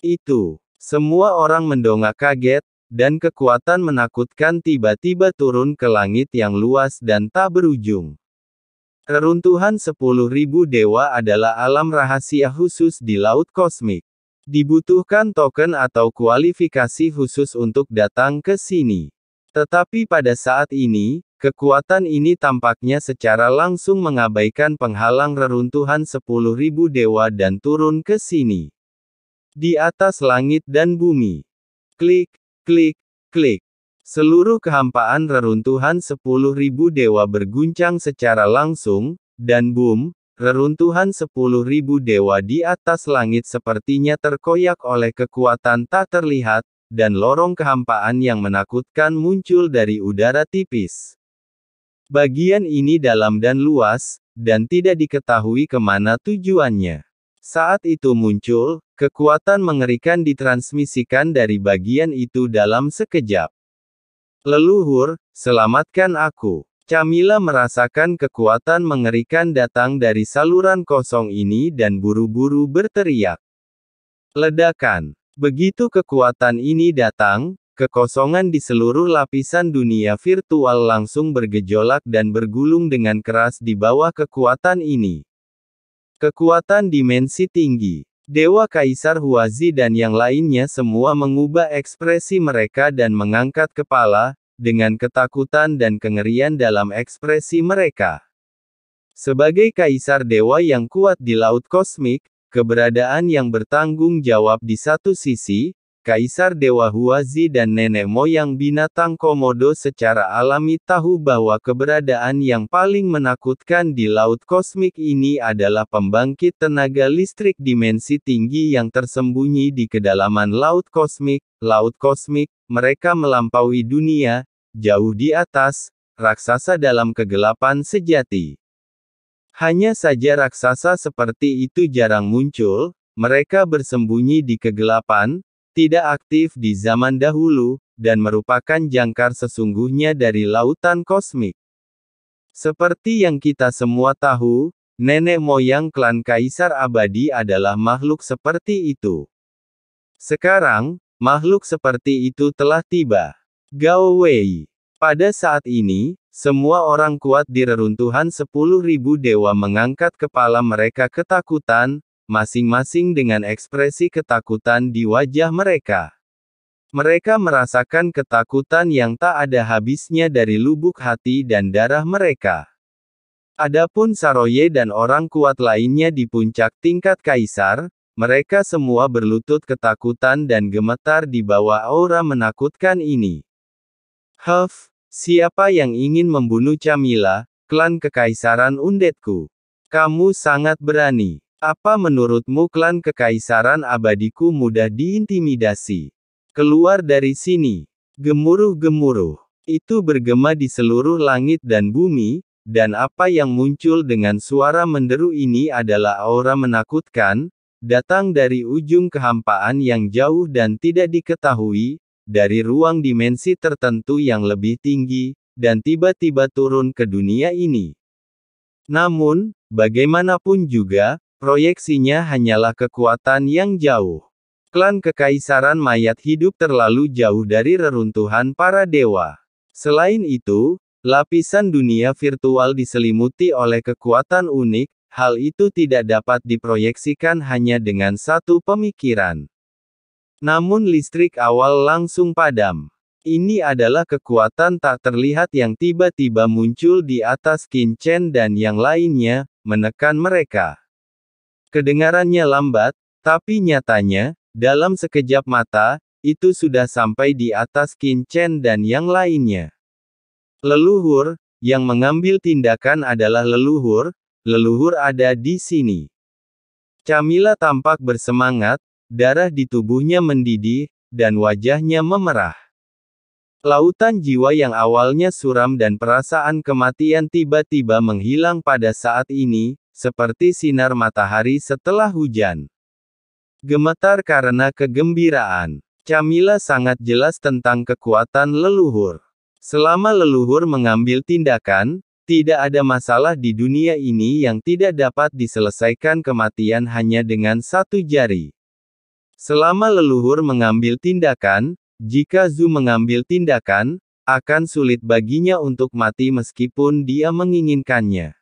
itu. Semua orang mendongak kaget, dan kekuatan menakutkan tiba-tiba turun ke langit yang luas dan tak berujung. Reruntuhan 10.000 dewa adalah alam rahasia khusus di Laut Kosmik. Dibutuhkan token atau kualifikasi khusus untuk datang ke sini. Tetapi pada saat ini, kekuatan ini tampaknya secara langsung mengabaikan penghalang reruntuhan 10.000 dewa dan turun ke sini. Di atas langit dan bumi. Klik, klik, klik. Seluruh kehampaan reruntuhan 10.000 dewa berguncang secara langsung, dan boom, reruntuhan 10.000 dewa di atas langit sepertinya terkoyak oleh kekuatan tak terlihat, dan lorong kehampaan yang menakutkan muncul dari udara tipis. Bagian ini dalam dan luas, dan tidak diketahui kemana tujuannya. Saat itu muncul, kekuatan mengerikan ditransmisikan dari bagian itu dalam sekejap. Leluhur, selamatkan aku. Camilla merasakan kekuatan mengerikan datang dari saluran kosong ini dan buru-buru berteriak. Ledakan. Begitu kekuatan ini datang, kekosongan di seluruh lapisan dunia virtual langsung bergejolak dan bergulung dengan keras di bawah kekuatan ini. Kekuatan dimensi tinggi. Dewa Kaisar Huazi dan yang lainnya semua mengubah ekspresi mereka dan mengangkat kepala, dengan ketakutan dan kengerian dalam ekspresi mereka. Sebagai Kaisar Dewa yang kuat di Laut Kosmik, keberadaan yang bertanggung jawab di satu sisi, Kaisar Dewa Huazi dan nenek moyang binatang Komodo secara alami tahu bahwa keberadaan yang paling menakutkan di Laut Kosmik ini adalah pembangkit tenaga listrik dimensi tinggi yang tersembunyi di kedalaman Laut Kosmik. Laut Kosmik, mereka melampaui dunia, jauh di atas, raksasa dalam kegelapan sejati. Hanya saja raksasa seperti itu jarang muncul, mereka bersembunyi di kegelapan, tidak aktif di zaman dahulu, dan merupakan jangkar sesungguhnya dari lautan kosmik. Seperti yang kita semua tahu, nenek moyang klan Kaisar Abadi adalah makhluk seperti itu. Sekarang, makhluk seperti itu telah tiba. Gao Wei. Pada saat ini, semua orang kuat di reruntuhan 10.000 dewa mengangkat kepala mereka ketakutan, masing-masing dengan ekspresi ketakutan di wajah mereka. Mereka merasakan ketakutan yang tak ada habisnya dari lubuk hati dan darah mereka. Adapun Saroye dan orang kuat lainnya di puncak tingkat kaisar, mereka semua berlutut ketakutan dan gemetar di bawah aura menakutkan ini. Siapa yang ingin membunuh Camilla, klan kekaisaran undetku? Kamu sangat berani. Apa menurutmu klan kekaisaran abadiku mudah diintimidasi? Keluar dari sini. Gemuruh-gemuruh. Itu bergema di seluruh langit dan bumi, dan apa yang muncul dengan suara menderu ini adalah aura menakutkan, datang dari ujung kehampaan yang jauh dan tidak diketahui, dari ruang dimensi tertentu yang lebih tinggi, dan tiba-tiba turun ke dunia ini. Namun, bagaimanapun juga, proyeksinya hanyalah kekuatan yang jauh. Klan kekaisaran mayat hidup terlalu jauh dari reruntuhan para dewa. Selain itu, lapisan dunia virtual diselimuti oleh kekuatan unik, hal itu tidak dapat diproyeksikan hanya dengan satu pemikiran. Namun listrik awal langsung padam. Ini adalah kekuatan tak terlihat yang tiba-tiba muncul di atas Qin Chen dan yang lainnya, menekan mereka. Kedengarannya lambat, tapi nyatanya, dalam sekejap mata, itu sudah sampai di atas Qin Chen dan yang lainnya. Leluhur, yang mengambil tindakan adalah leluhur, leluhur ada di sini. Camilla tampak bersemangat, darah di tubuhnya mendidih, dan wajahnya memerah. Lautan jiwa yang awalnya suram dan perasaan kematian tiba-tiba menghilang pada saat ini, seperti sinar matahari setelah hujan. Gemetar karena kegembiraan. Camilla sangat jelas tentang kekuatan leluhur. Selama leluhur mengambil tindakan, tidak ada masalah di dunia ini yang tidak dapat diselesaikan kematian hanya dengan satu jari. Selama leluhur mengambil tindakan, jika Zhu mengambil tindakan, akan sulit baginya untuk mati meskipun dia menginginkannya.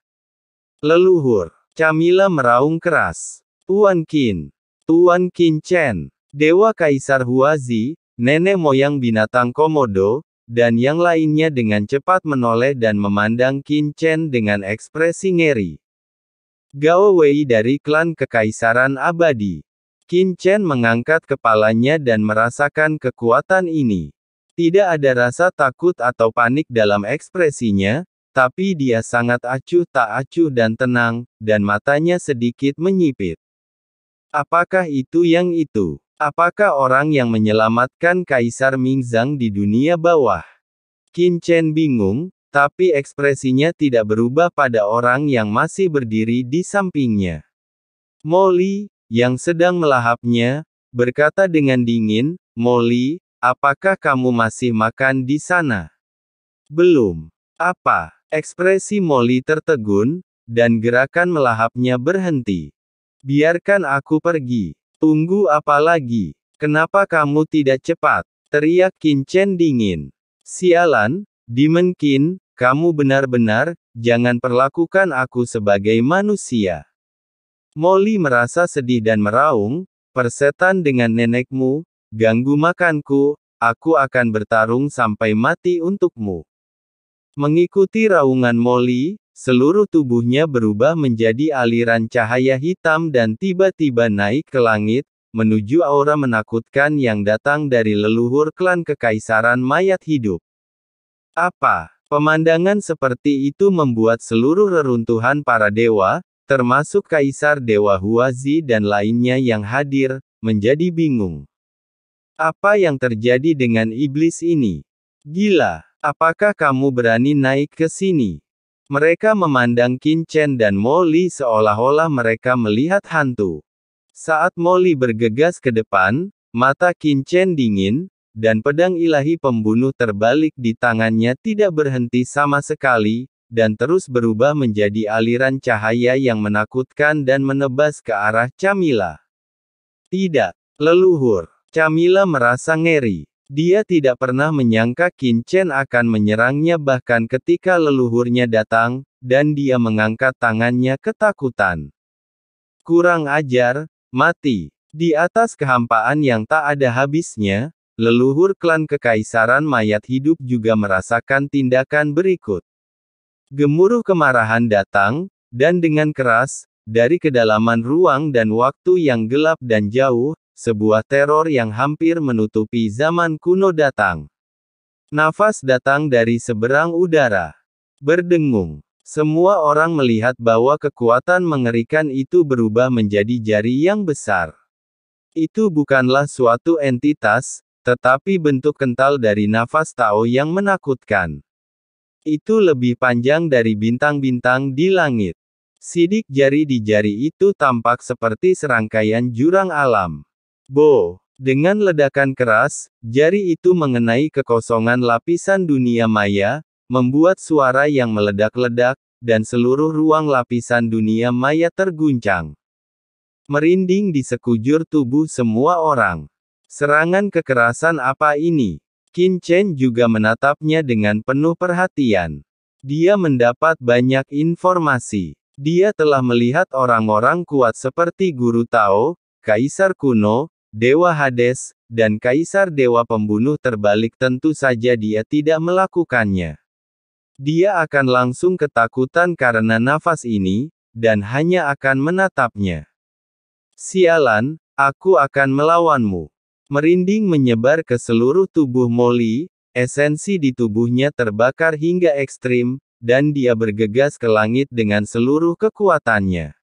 Leluhur. Camilla meraung keras. Tuan Qin. Tuan Qin Chen. Dewa Kaisar Huazi, nenek moyang binatang Komodo, dan yang lainnya dengan cepat menoleh dan memandang Qin Chen dengan ekspresi ngeri. Gao Wei dari klan Kekaisaran Abadi. Qin Chen mengangkat kepalanya dan merasakan kekuatan ini. Tidak ada rasa takut atau panik dalam ekspresinya, tapi dia sangat acuh tak acuh dan tenang, dan matanya sedikit menyipit. Apakah itu yang itu? Apakah orang yang menyelamatkan Kaisar Mingzang di dunia bawah? Qin Chen bingung, tapi ekspresinya tidak berubah pada orang yang masih berdiri di sampingnya. Molly, yang sedang melahapnya, berkata dengan dingin, "Molly, apakah kamu masih makan di sana?" "Belum." "Apa?" Ekspresi Molly tertegun, dan gerakan melahapnya berhenti. "Biarkan aku pergi." "Tunggu apa lagi? Kenapa kamu tidak cepat?" teriak Qin Chen dingin. "Sialan, Demon Qin, kamu benar-benar, jangan perlakukan aku sebagai manusia." Molly merasa sedih dan meraung, "Persetan dengan nenekmu, ganggu makanku, aku akan bertarung sampai mati untukmu." Mengikuti raungan Molly, seluruh tubuhnya berubah menjadi aliran cahaya hitam dan tiba-tiba naik ke langit, menuju aura menakutkan yang datang dari leluhur klan Kekaisaran Mayat Hidup. Apa? Pemandangan seperti itu membuat seluruh reruntuhan para dewa, termasuk Kaisar Dewa Huazi dan lainnya yang hadir, menjadi bingung. Apa yang terjadi dengan iblis ini? Gila, apakah kamu berani naik ke sini? Mereka memandang Qin Chen dan Molly seolah-olah mereka melihat hantu. Saat Molly bergegas ke depan, mata Qin Chen dingin, dan pedang ilahi pembunuh terbalik di tangannya tidak berhenti sama sekali, dan terus berubah menjadi aliran cahaya yang menakutkan dan menebas ke arah Camilla. Tidak, leluhur. Camilla merasa ngeri. Dia tidak pernah menyangka Qin Chen akan menyerangnya bahkan ketika leluhurnya datang, dan dia mengangkat tangannya ketakutan. Kurang ajar, mati. Di atas kehampaan yang tak ada habisnya, leluhur klan Kekaisaran Mayat Hidup juga merasakan tindakan berikut. Gemuruh kemarahan datang, dan dengan keras, dari kedalaman ruang dan waktu yang gelap dan jauh, sebuah teror yang hampir menutupi zaman kuno datang. Nafas datang dari seberang udara. Berdengung. Semua orang melihat bahwa kekuatan mengerikan itu berubah menjadi jari yang besar. Itu bukanlah suatu entitas, tetapi bentuk kental dari nafas Tao yang menakutkan. Itu lebih panjang dari bintang-bintang di langit. Sidik jari di jari itu tampak seperti serangkaian jurang alam. Bo! Dengan ledakan keras, jari itu mengenai kekosongan lapisan dunia maya, membuat suara yang meledak-ledak, dan seluruh ruang lapisan dunia maya terguncang. Merinding di sekujur tubuh semua orang. Serangan kekerasan apa ini? Qin Chen juga menatapnya dengan penuh perhatian. Dia mendapat banyak informasi. Dia telah melihat orang-orang kuat seperti Guru Tao, Kaisar Kuno, Dewa Hades, dan Kaisar Dewa Pembunuh terbalik. Tentu saja dia tidak melakukannya. Dia akan langsung ketakutan karena nafas ini, dan hanya akan menatapnya. Sialan, aku akan melawanmu. Merinding menyebar ke seluruh tubuh Molly, esensi di tubuhnya terbakar hingga ekstrim, dan dia bergegas ke langit dengan seluruh kekuatannya.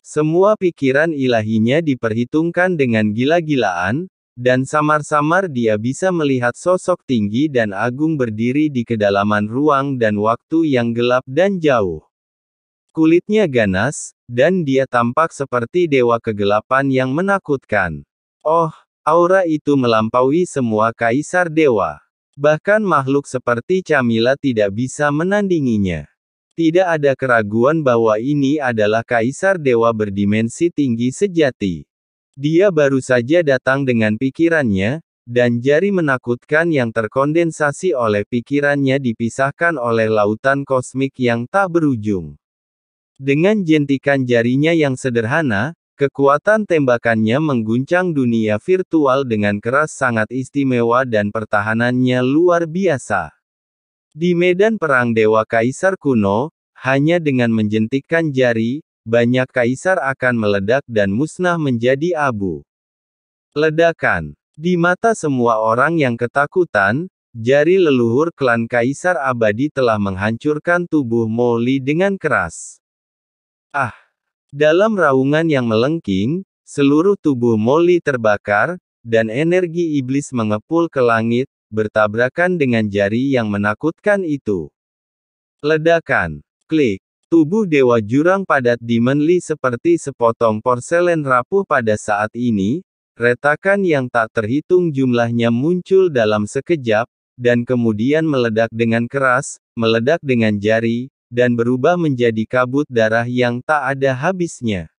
Semua pikiran ilahinya diperhitungkan dengan gila-gilaan, dan samar-samar dia bisa melihat sosok tinggi dan agung berdiri di kedalaman ruang dan waktu yang gelap dan jauh. Kulitnya ganas, dan dia tampak seperti dewa kegelapan yang menakutkan. Oh! Aura itu melampaui semua kaisar dewa. Bahkan makhluk seperti Camilla tidak bisa menandinginya. Tidak ada keraguan bahwa ini adalah kaisar dewa berdimensi tinggi sejati. Dia baru saja datang dengan pikirannya, dan jari menakutkan yang terkondensasi oleh pikirannya dipisahkan oleh lautan kosmik yang tak berujung. Dengan jentikan jarinya yang sederhana, kekuatan tembakannya mengguncang dunia virtual dengan keras sangat istimewa dan pertahanannya luar biasa. Di medan perang Dewa Kaisar kuno, hanya dengan menjentikkan jari, banyak kaisar akan meledak dan musnah menjadi abu. Ledakan. Di mata semua orang yang ketakutan, jari leluhur klan Kaisar Abadi telah menghancurkan tubuh Molly dengan keras. Ah! Dalam raungan yang melengking, seluruh tubuh Molly terbakar, dan energi iblis mengepul ke langit, bertabrakan dengan jari yang menakutkan itu. Ledakan. Klik. Tubuh Dewa Jurang Padat Demon Lee seperti sepotong porselen rapuh pada saat ini. Retakan yang tak terhitung jumlahnya muncul dalam sekejap, dan kemudian meledak dengan keras, meledak dengan jari, dan berubah menjadi kabut darah yang tak ada habisnya.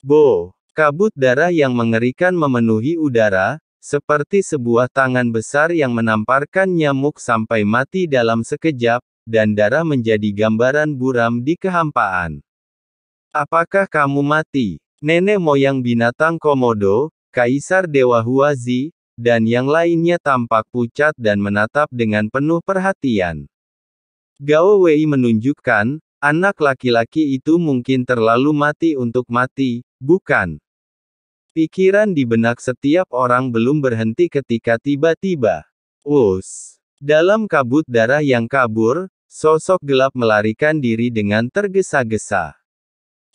Bo! Kabut darah yang mengerikan memenuhi udara, seperti sebuah tangan besar yang menamparkan nyamuk sampai mati dalam sekejap, dan darah menjadi gambaran buram di kehampaan. Apakah kamu mati? Nenek moyang binatang Komodo, Kaisar Dewa Huazi, dan yang lainnya tampak pucat dan menatap dengan penuh perhatian. Gao Wei menunjukkan, anak laki-laki itu mungkin terlalu mati untuk mati, bukan? Pikiran di benak setiap orang belum berhenti ketika tiba-tiba. Dalam kabut darah yang kabur, sosok gelap melarikan diri dengan tergesa-gesa.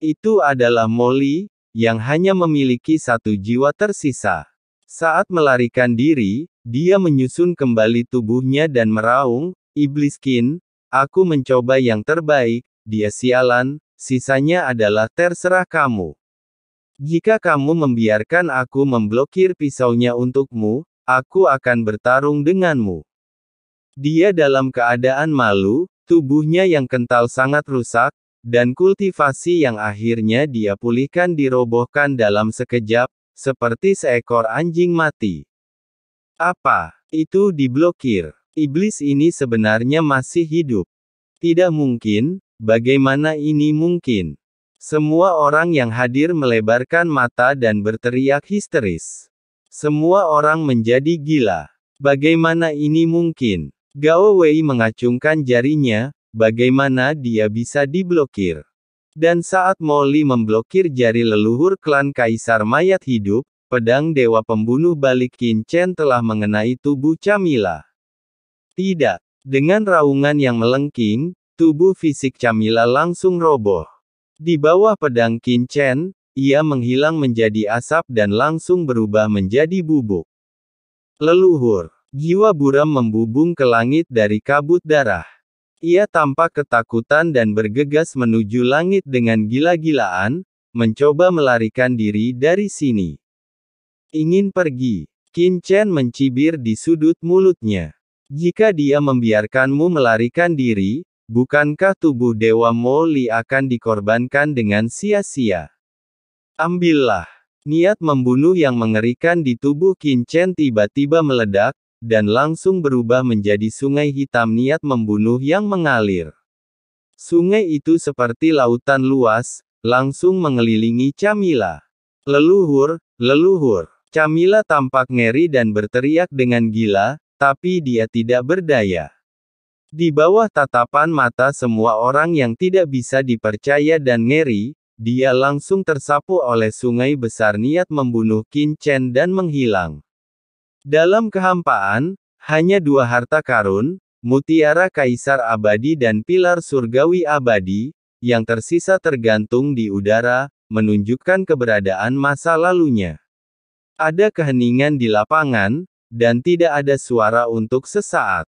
Itu adalah Molly, yang hanya memiliki satu jiwa tersisa. Saat melarikan diri, dia menyusun kembali tubuhnya dan meraung, "Iblis Kin, aku mencoba yang terbaik, dia sialan, sisanya adalah terserah kamu. Jika kamu membiarkan aku memblokir pisaunya untukmu, aku akan bertarung denganmu." Dia dalam keadaan malu, tubuhnya yang kental sangat rusak, dan kultivasi yang akhirnya dia pulihkan dirobohkan dalam sekejap, seperti seekor anjing mati. Apa itu diblokir? Iblis ini sebenarnya masih hidup. Tidak mungkin, bagaimana ini mungkin? Semua orang yang hadir melebarkan mata dan berteriak histeris. Semua orang menjadi gila. Bagaimana ini mungkin? Gao Wei mengacungkan jarinya. Bagaimana dia bisa diblokir? Dan saat Molly memblokir jari leluhur klan Kaisar Mayat Hidup, pedang Dewa Pembunuh Balik Qin Chen telah mengenai tubuh Camilla. Tidak. Dengan raungan yang melengking, tubuh fisik Camilla langsung roboh. Di bawah pedang Qin Chen, ia menghilang menjadi asap dan langsung berubah menjadi bubuk. Leluhur. Jiwa buram membubung ke langit dari kabut darah. Ia tampak ketakutan dan bergegas menuju langit dengan gila-gilaan, mencoba melarikan diri dari sini. Ingin pergi. Qin Chen mencibir di sudut mulutnya. Jika dia membiarkanmu melarikan diri, bukankah tubuh Dewa Molly akan dikorbankan dengan sia-sia? Ambillah. Niat membunuh yang mengerikan di tubuh Qin Chen tiba-tiba meledak, dan langsung berubah menjadi sungai hitam niat membunuh yang mengalir. Sungai itu seperti lautan luas, langsung mengelilingi Camilla. Leluhur, leluhur. Camilla tampak ngeri dan berteriak dengan gila, tapi dia tidak berdaya. Di bawah tatapan mata semua orang yang tidak bisa dipercaya dan ngeri, dia langsung tersapu oleh sungai besar niat membunuh Qin Chen dan menghilang. Dalam kehampaan, hanya dua harta karun, mutiara Kaisar Abadi dan pilar surgawi abadi, yang tersisa tergantung di udara, menunjukkan keberadaan masa lalunya. Ada keheningan di lapangan, dan tidak ada suara untuk sesaat.